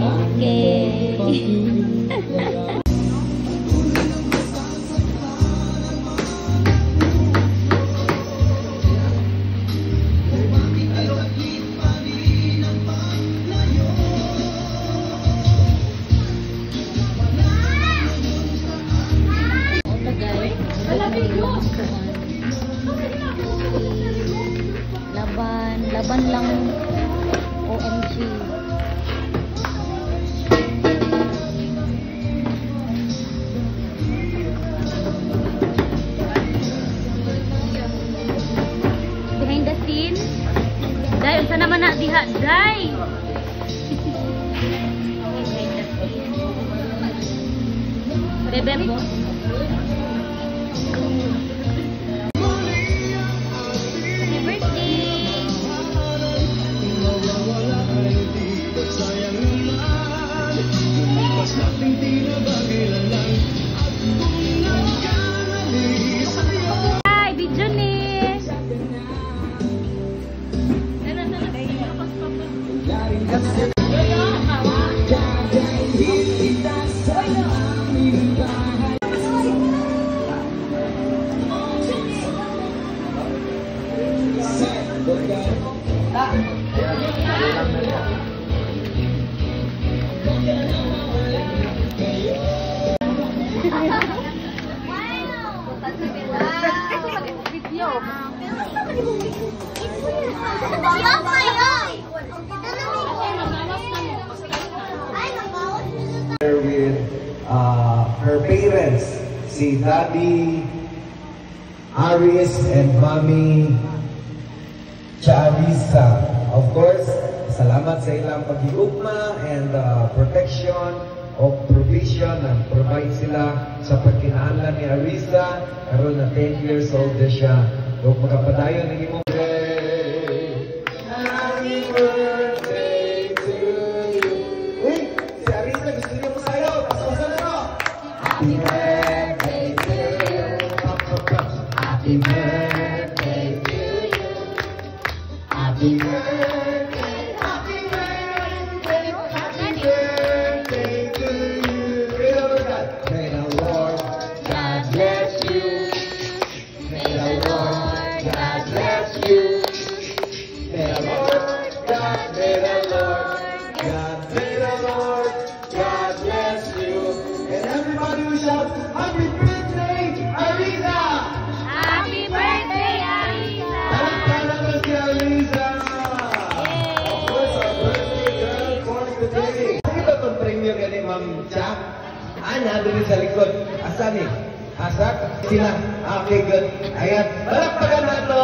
Okay. Laban lang, OMG. Behind the scene. Day, unsa naman na diha, day. Behind the scene. Rebebo. With her parents, si Daddy Aris and Mommy Charissa. Of course, salamat sa ilang pag-iugma and protection of provision na provide sila sa pagkinaanlan ni Arisa. Karoon na 10 years old na siya. Kung magkapadayon ng imong happy birthday to you. Uy, si Arisa gusto niya mo sa'yo. Pasosan na no? Happy birthday to you. Happy birthday to you. Happy birthday, happy birthday, happy birthday to you. May the Lord God bless you. May the Lord God bless you. May the Lord God, may the Lord God, may the Lord God bless you. And everybody who shouts, happy birthday, Arisa! Happy birthday, Arisa! Palakpakan mo si Arisa! Of course, our birthday girl for today. Ito itong premyo gani, Ma'am Jack. Ana, doon sa likod. Asa ni? Asa? Sila? Okay, good. Ayan. Palakpakan na ito.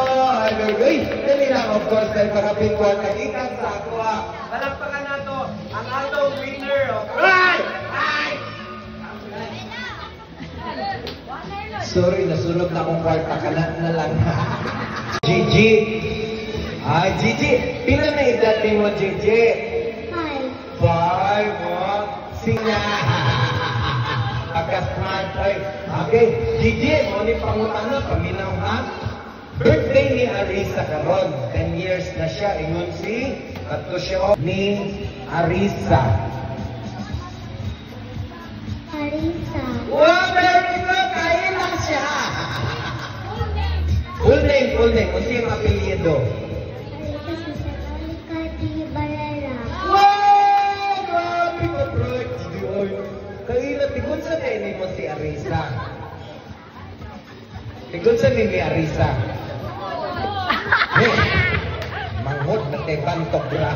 Ay, dali lang, of course, dahil makapingkuhan kagitan sa ako. Palakpakan na ito. Ang atong winner of... Ay! Ay! Sorry, nasunod na akong kwarta ka na lang. Gigi. Ay, Gigi. Pila na edad mo, Gigi? 5. 5. Singa. Pagka-smart. Okay. Gigi, mo ni pangutana, paminaw ha? Birthday ni Arisa karon. 10 years na siya. Ingon si Kato siya ni Arisa. Arisa. Wow, very good. Kain lang siya. Full name. Kung siyang apelyido? Arisa sa Salika di Barara. Wow! Grabe ka, bro. Kaila, tigun sa kainin mo si Arisa. Tigun sa ni Arisa. Hey, manghod na tayo bantok ra.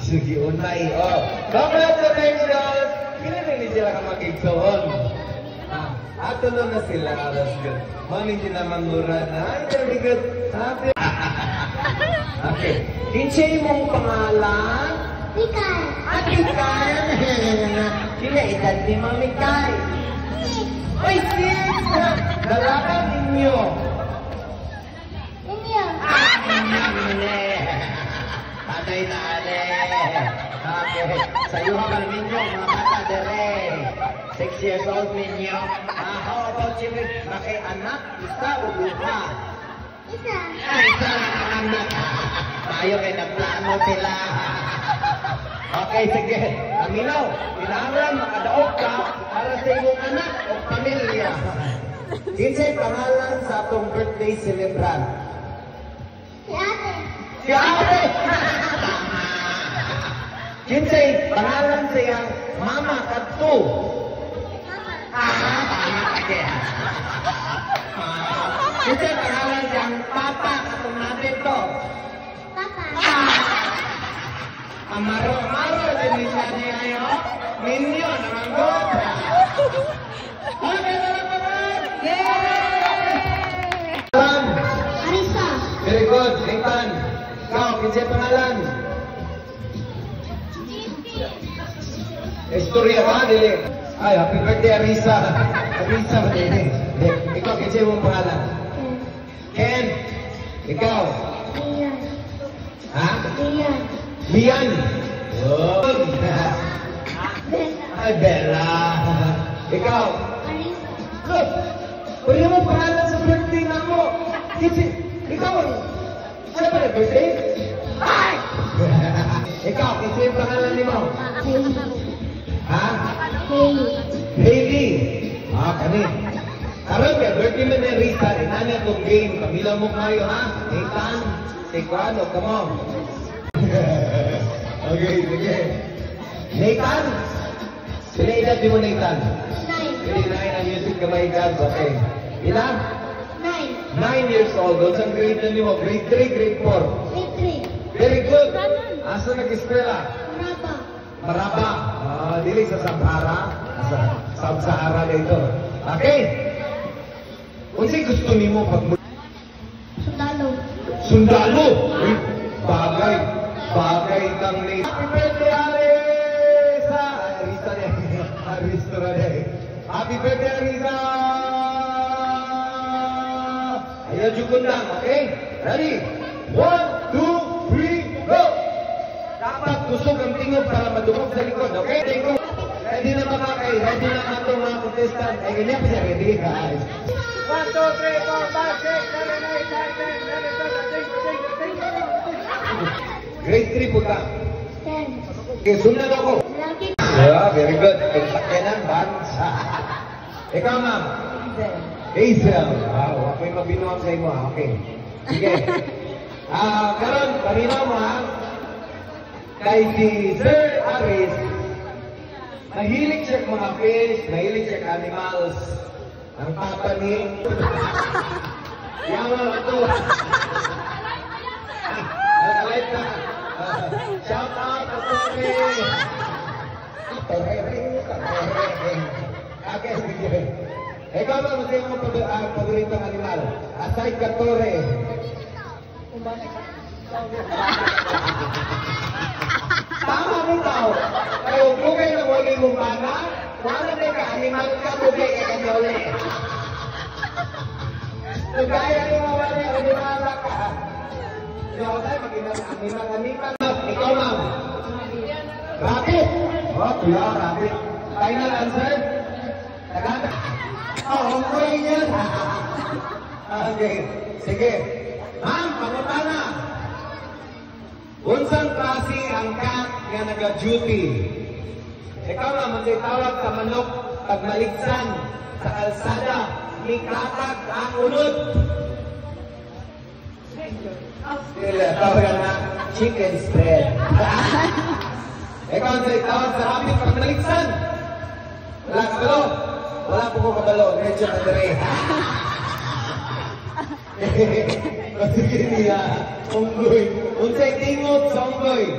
Sige, unay. Oh, congratulations! Kailan sila ka magigsoon? Ato na sila. That's good. Mami, hindi naman mura na. Ay, very good. Happy. Okay. Kinsay mong pangalan? Mikal. Mikal. Kila edad ni Mami Kai? Ay, 6! Dalakan ninyo. Inyo. Patay na ale. Okay. Sa'yo ka ninyo, mga bata dere. 6 years old ninyo. How about you? Maki-anak, isa o duha? Isa. Ay, isa lang ang anak. Tayo kay nagplano sila. Okay, sige. Aminaw, kailangan makadaog ka para sa iyong anak o pamilya. Kinsay pangalan sa atong birthday celebrant? Si ate. Si ate! Kinsay pangalan sa iyang mama kadto? Tama ka siya. Kinsay pangalan sa iyang papa katong natin to? Papa. Amaro, din siya niya ayo. Minyo, naman ko. Okay, salamat! Yay! Arisa. Very good, Nathan. Ikaw, kinsay pangalan? Istorya ba? Dili. Ay, happy birthday, Arisa. Arisa, dili. Ikaw, kinsay mong pangalan? Ken. Ikaw? Rian. Ha? Rian. Lian. Good. Bella. Ay, Bella. Ikaw? Arisa. Good. Pwede mo pangalan sa birthday na mo. Kasi, ikaw, ano ba na birthday? Ay! Ikaw, kasi yung pangalan ni mo? Hailey. Ha? Hailey. Hailey. Kani. Karoon ka, birthday mo ni Rita, inanya itong game. Pamila mo kayo, ha? Nathan, Tequano, come on. Okay, sige. Nathan? Sila edad di mo, Nathan? 9. Hindi na ang music ka may God, okay. Ilan? 9. 9 years old. Doon sa grade na niyo, grade 3, grade 4. Grade 3. Very good. Asa nag-eskwela? Maraba. Maraba. Dili sa Sahara. Sa Sub-Sahara dito. Okay. Unsay gusto nimo pag Sundalo. sundalo? Uy, bagay. Bagay kang ni. Happy birthday, Arisa! Arisa niya. Arisa niya. Happy birthday, Arisa! Ayan, jukun lang, okay? Ready? 1, 2, 3, go! Dapat kusog ang tingog para madungog sa likod, okay? Tingog. Ready na ba kay? Ready na ba itong mga contestant? Ay, ganyan pa siya, ready, guys. 1, 2, 3, 4, 5, 6, 7, 8, 9, 10, 11, 12, 13, 14, 15. Grade 3 po ka. 10. Okay, sunod ako. Lucky. Yeah, very good. Pagsakinan, bansa. Ikaw, ma'am. Hazel. Wow, ako'y mabinuang sa imo, ha? Okay. Sige. Karon, kanina mo, ha? Kay si Sir Aris, mahilig siya sa mga fish, mahilig siya sa animals. Ang papa ni... Yaman ito. Alright na. Shout out to Tony. Okay, sige. Ikaw ba, gusto yung paboritong animal? Aside ka, Tore. Tama mo tao. Kaya bugay na wali mong mana, wala na ka, animal ka, bugay ka kanyole. Kaya ni mo wali, animal ka. Ikaw tayo, mag-animal. Ikaw, ma'am. Rabbit. Oh, kuya, rabbit. Final answer? Tagata. Oh, hungkoy yan. Okay. Sige. Ma'am, pangutana. Unsang klase ang cat nga naga-duty? Ikaw na, magtitawag ka manok pag maligsan sa kalsada, ni katag ang unod. Tawag na chicken spread. Ikaw ang tawag sa rabbit pag maligsan. Wala ka balo? Wala po ko kabalo. Medyo na dere. Sige niya. Unggoy. Unsay tingot sa unggoy?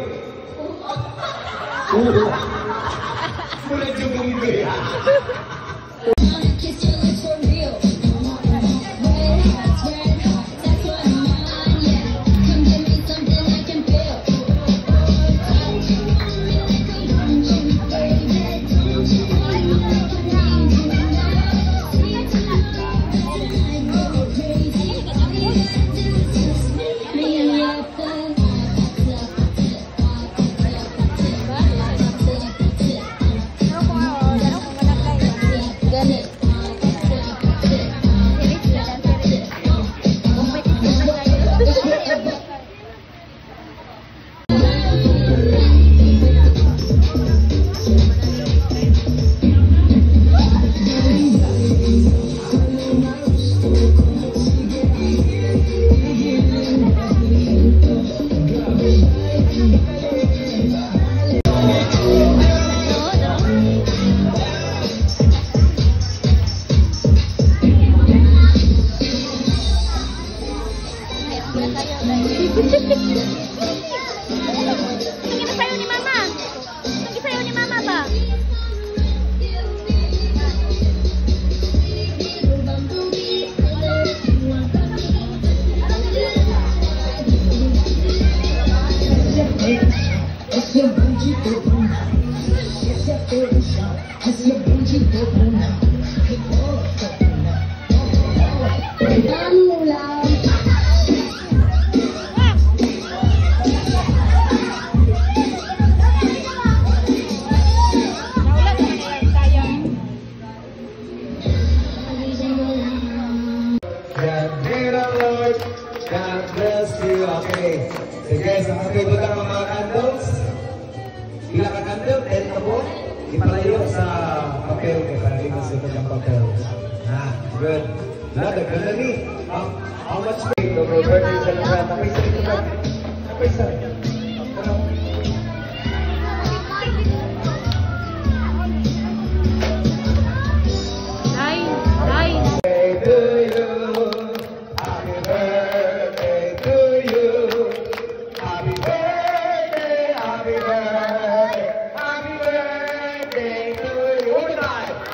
Mula dyan unggoy. Kiss your lips for real. Red hearts, that's what I'm on, yeah. Come give me something I can feel. Don't you want me like I want you, baby? Don't you want me like I need you now? Sweet tonight, I go crazy. All you gotta do is kiss me in your face. Ang ulam. God be the Lord. God bless you. Okay. Sige, sa mga ng mga candles. Ilang ka candle? 10 na po. Ipalayo sa papel. Okay, para di masunod ang papel. Good. Ganda ni. How much pay? Over birthday sa lahat. Napisa ito ba? Napisa. Day. To you. Happy birthday to you. Happy birthday, happy birthday, happy birthday to you.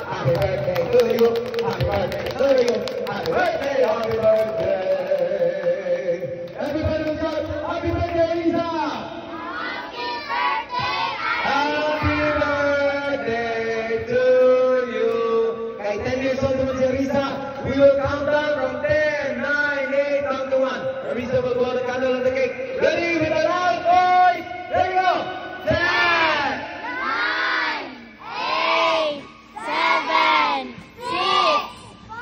Happy birthday to you. Happy birthday to you. Happy birthday, happy birthday. Everybody was up. Happy birthday, Lisa. Happy birthday to you. Kay 10 years old naman si Risa. We will count down from 10, 9, 8, down to 1. Risa will blow the candle on the cake. Ready with a loud voice. There you go. 10, 9, 8, 7, 6,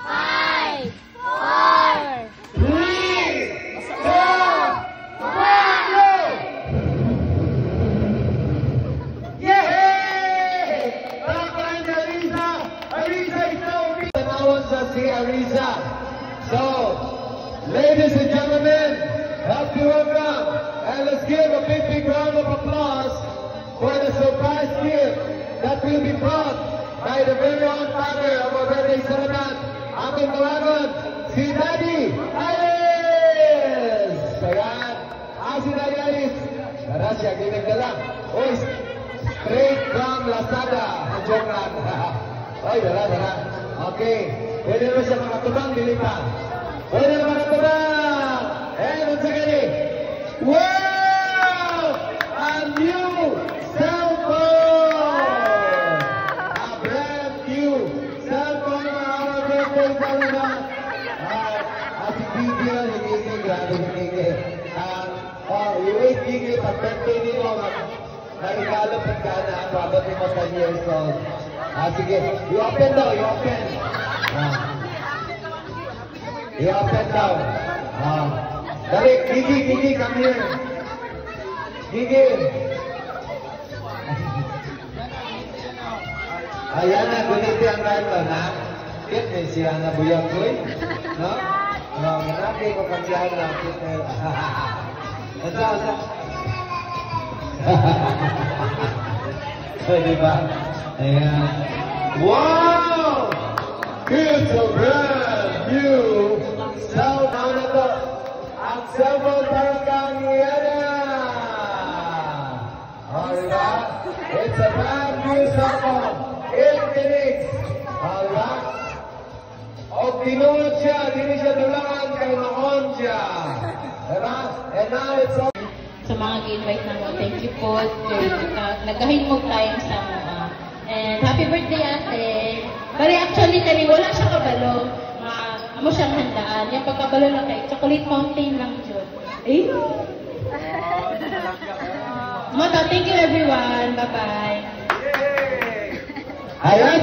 5, 4, 3, 2, 1, go! Yay! Palakpakan si Arisa! Arisa is so big! Tanawan sa si Arisa. So, ladies and gentlemen, help you welcome and let's give a big round of applause for the surprise gift that will be brought by the very own father of our birthday celebrant, ating tawagan, si Daddy Alice! Ayan, si Daddy Alice. Tara siya, ginagdala. Uy, straight from Lazada. Joke lang. Oy, dala. Okay. Pwede naman siya makatubang, dili pa. Pwede naman makatubang. Once again. Wow! A new cell phone! A brand new cell phone for our birthday celebrant. Si Gigi na, si Gigi. Grabe si Gigi. Wait, Gigi, pag-birthday nito, narigalo pagkana, babot mo 10 years old. Sige, i-open daw, i-open. I-open daw. Dali, Gigi, come here. Gigi. Ayan na, guniti ang karton, ha? Kit, may siya na buyag ko, no? No, manati ko kasiyahan na, kit na yun. Asa. Pwede ba? Ayan. Wow! It's a brand new cell phone na to. Ang cellphone parang kaniyana. Diba? It's a brand new cell phone. Infinix. Diba? O tinuod siya, hindi siya dulangan kay Mahon siya. Diba? And now it's all sa mga gi-invite na mo. Thank you po. Nagkahimog tayo sa mga. And happy birthday, ate. Pero actually, kani wala siya kabalo. Amo siyang handaan. Yung pagkabalo lang kay Chocolate Mountain lang dyan. Eh? Thank you everyone. Bye-bye. Ayan,